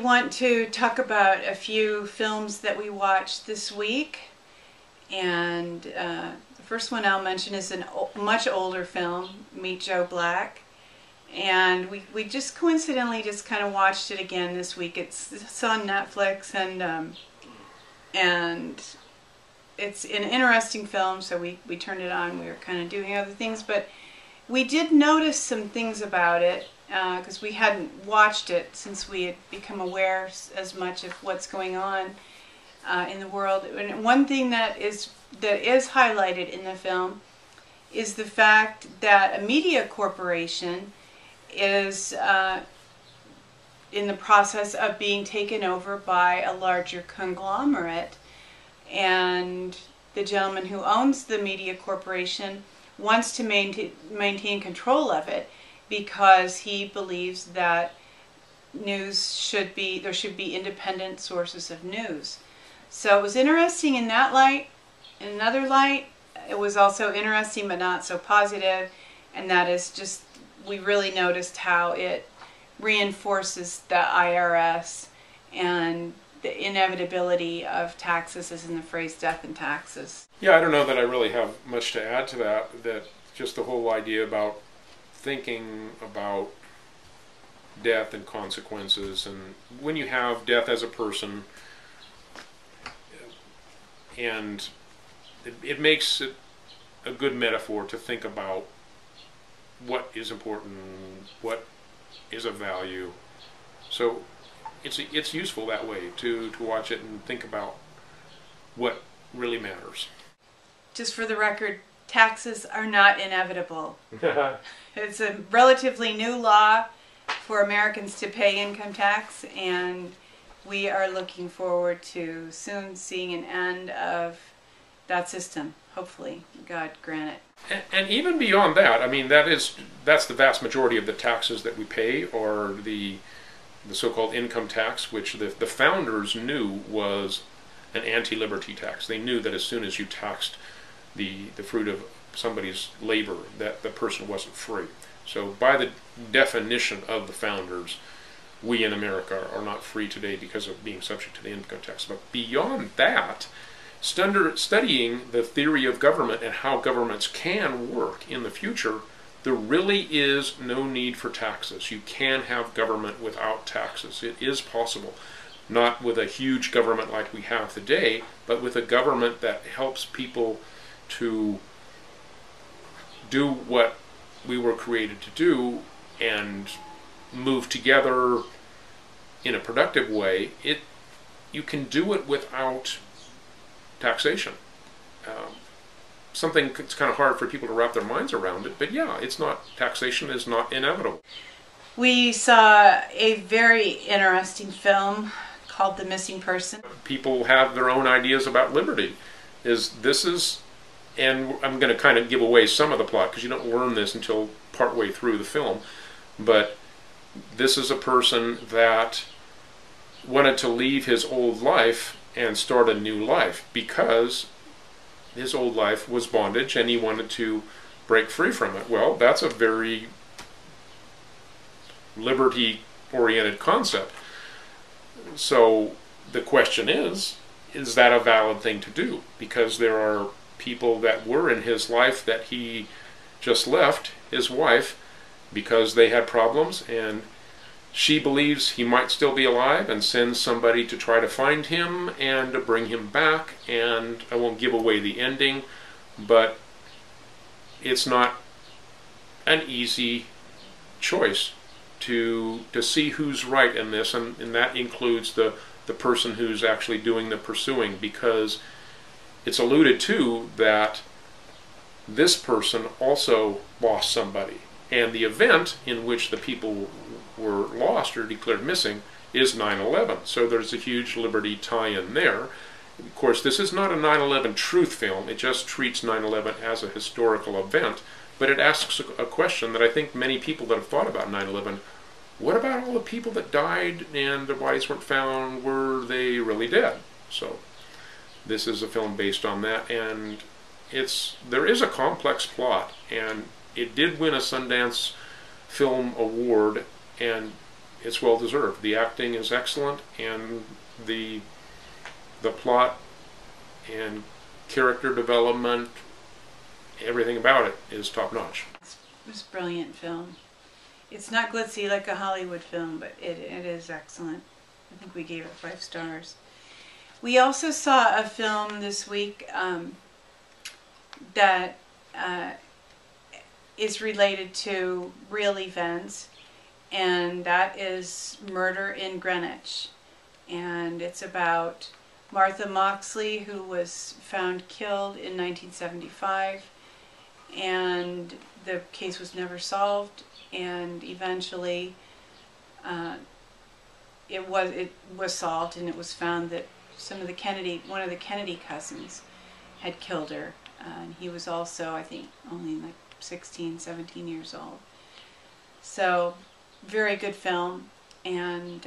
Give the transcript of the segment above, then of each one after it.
want to talk about a few films that we watched this week. And the first one I'll mention is a much older film, Meet Joe Black. And we just coincidentally just kind of watched it again this week. It's on Netflix, and it's an interesting film, so we turned it on. We were kind of doing other things, but we did notice some things about it because we hadn't watched it since we had become aware as much of what's going on in the world. And one thing that is highlighted in the film is the fact that a media corporation is in the process of being taken over by a larger conglomerate, and the gentleman who owns the media corporation wants to maintain control of it because he believes that there should be independent sources of news. So it was interesting in that light. In another light, it was also interesting but not so positive, and that is just we really noticed how it reinforces the IRS and the inevitability of taxes, as in the phrase death and taxes. Yeah, I don't know that I really have much to add to that. That just the whole idea about thinking about death and consequences, and when you have death as a person, and it makes it a good metaphor to think about what is important, what is of value. So it's useful that way to watch it and think about what really matters. Just for the record, taxes are not inevitable. It's a relatively new law for Americans to pay income tax, and we are looking forward to soon seeing an end of that system. Hopefully, God grant it. And even beyond that, I mean, that's the vast majority of the taxes that we pay, or the so-called income tax, which the founders knew was an anti-liberty tax. They knew that as soon as you taxed the fruit of somebody's labor, that the person wasn't free. So by the definition of the founders, we in America are not free today because of being subject to the income tax. But beyond that, studying the theory of government and how governments can work in the future, there really is no need for taxes. You can have government without taxes. It is possible. Not with a huge government like we have today, but with a government that helps people to do what we were created to do and move together in a productive way. You can do it without taxation. Something that's kind of hard for people to wrap their minds around it, but yeah, taxation is not inevitable. We saw a very interesting film called The Missing Person. People have their own ideas about liberty. And I'm going to kind of give away some of the plot because you don't learn this until partway through the film, but this is a person that wanted to leave his old life and start a new life because his old life was bondage and he wanted to break free from it. Well, that's a very liberty-oriented concept. So the question is that a valid thing to do? Because there are people that were in his life that he just left, his wife, because they had problems, and she believes he might still be alive and sends somebody to try to find him and to bring him back. And I won't give away the ending, but it's not an easy choice to see who's right in this, and that includes the person who's actually doing the pursuing, because it's alluded to that this person also lost somebody, and the event in which the people were lost or declared missing is 9/11. So there's a huge liberty tie-in there. Of course, this is not a 9/11 truth film. It just treats 9/11 as a historical event, but it asks a question that I think many people that have thought about 9/11, what about all the people that died and their bodies weren't found? Were they really dead? So this is a film based on that, and there is a complex plot, and it did win a Sundance Film Award, and it's well deserved. The acting is excellent, and the plot and character development, everything about it is top notch. It was a brilliant film. It's not glitzy like a Hollywood film, but it is excellent. I think we gave it 5 stars. We also saw a film this week that is related to real events, and that is Murder in Greenwich. And it's about Martha Moxley, who was found killed in 1975, and the case was never solved, and eventually it was solved, and it was found that one of the Kennedy cousins had killed her, and he was also, I think, only like 16, 17 years old. So, very good film. And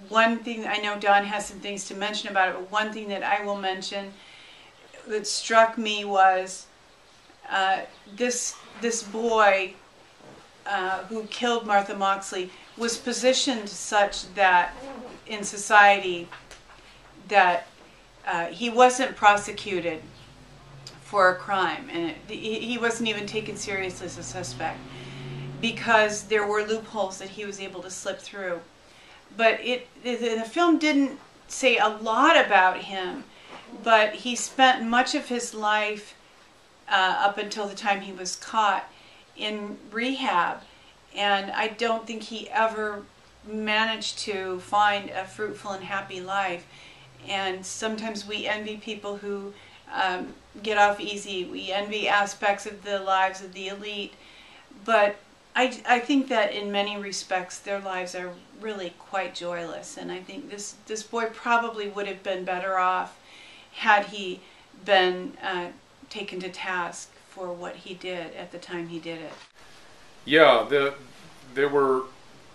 one thing, I know Don has some things to mention about it, but one thing that I will mention that struck me was this boy who killed Martha Moxley was positioned such that in society that he wasn't prosecuted for a crime, and he wasn't even taken seriously as a suspect because there were loopholes that he was able to slip through. But the film didn't say a lot about him, but he spent much of his life up until the time he was caught in rehab, and I don't think he ever managed to find a fruitful and happy life. And sometimes we envy people who get off easy. We envy aspects of the lives of the elite, but I think that in many respects their lives are really quite joyless, and I think this boy probably would have been better off had he been taken to task for what he did at the time he did it. Yeah, the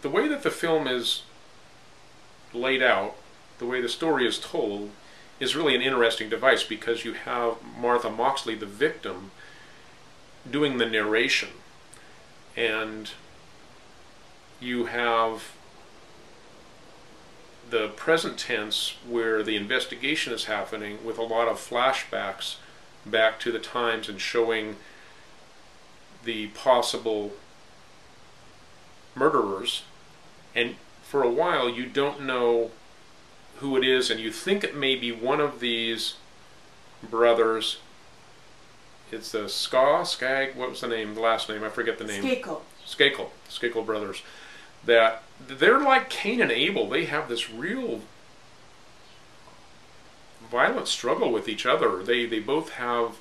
way that the film is laid out, the way the story is told, is really an interesting device, because you have Martha Moxley, the victim, doing the narration, and you have the present tense where the investigation is happening with a lot of flashbacks back to the times and showing the possible murderers, and for a while you don't know who it is, and you think it may be one of these brothers. It's the Skag, what was the name, the last name? I forget the name. Skakel brothers. That they're like Cain and Abel. They have this real violent struggle with each other. They both have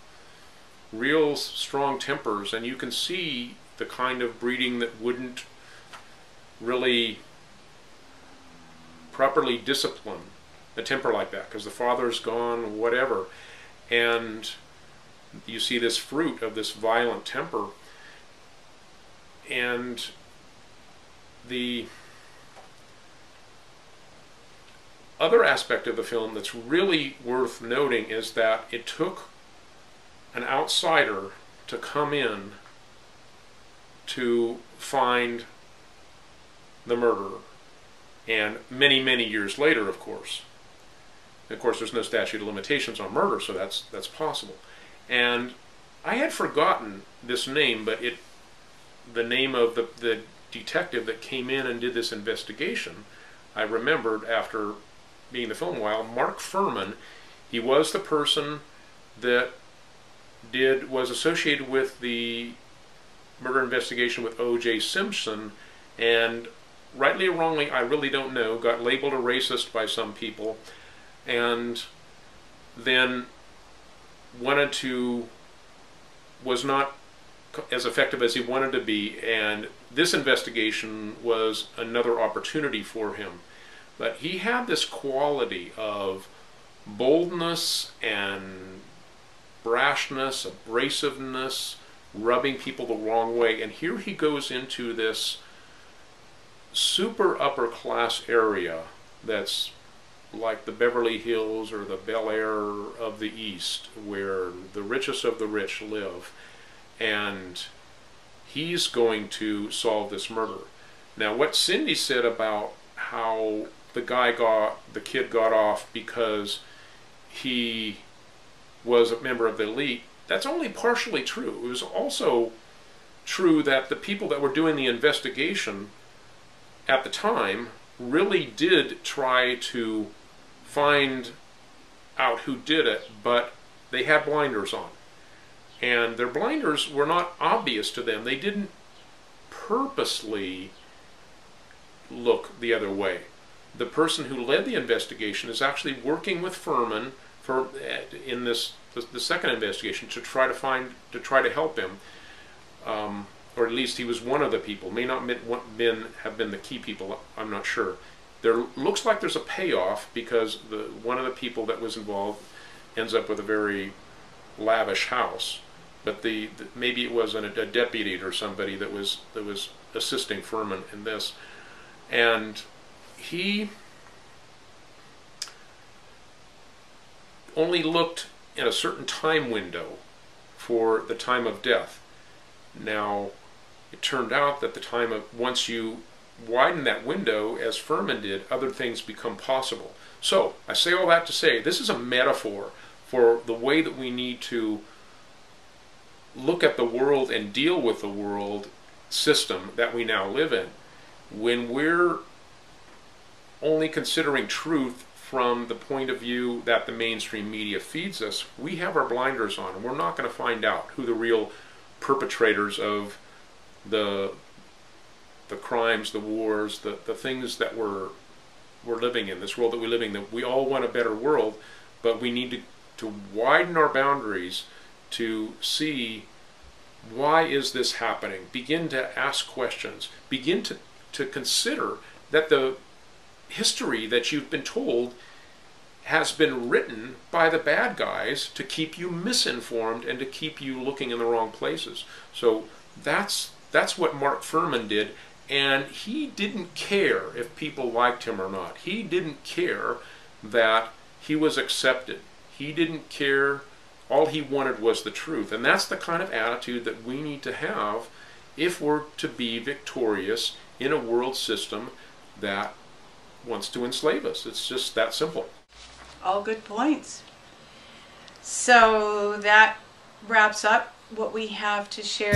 real strong tempers, and you can see the kind of breeding that wouldn't really properly discipline a temper like that, because the father's gone, whatever, and you see this fruit of this violent temper. And the other aspect of the film that's really worth noting is that it took an outsider to come in to find the murderer, and many, many years later, of course. Of course, there's no statute of limitations on murder, so that's possible. And I had forgotten this name, but the name of the detective that came in and did this investigation, I remembered after being in the film a while. Mark Furman. He was the person that was associated with the murder investigation with O.J. Simpson, and rightly or wrongly, I really don't know, got labeled a racist by some people, and then was not as effective as he wanted to be, and this investigation was another opportunity for him. But he had this quality of boldness and brashness, abrasiveness, rubbing people the wrong way, and here he goes into this super upper class area that's like the Beverly Hills or the Bel Air of the East, where the richest of the rich live, and he's going to solve this murder. Now, what Cindy said about how the kid got off because he was a member of the elite, that's only partially true. It was also true that the people that were doing the investigation at the time really did try to find out who did it, but they had blinders on. And their blinders were not obvious to them. They didn't purposely look the other way. The person who led the investigation is actually working with Furman in the second investigation to try to help him, or at least he was one of the people. May not have been the key people. I'm not sure. There looks like there's a payoff because one of the people that was involved ends up with a very lavish house, but maybe it was a deputy or somebody that was assisting Furman in this, and he only looked in a certain time window for the time of death. Now, it turned out that once you widen that window, as Furman did, other things become possible. So, I say all that to say, this is a metaphor for the way that we need to look at the world and deal with the world system that we now live in. When we're only considering truth from the point of view that the mainstream media feeds us, we have our blinders on, and we're not going to find out who the real perpetrators of the crimes, the wars, the things that we're living in, this world that we live in. That we all want a better world, but we need to widen our boundaries to see, why is this happening? Begin to ask questions. Begin to consider that the history that you've been told has been written by the bad guys to keep you misinformed and to keep you looking in the wrong places. So that's what Mark Furman did, and he didn't care if people liked him or not. He didn't care that he was accepted. He didn't care. All he wanted was the truth, and that's the kind of attitude that we need to have if we're to be victorious in a world system that wants to enslave us. It's just that simple. All good points. So that wraps up what we have to share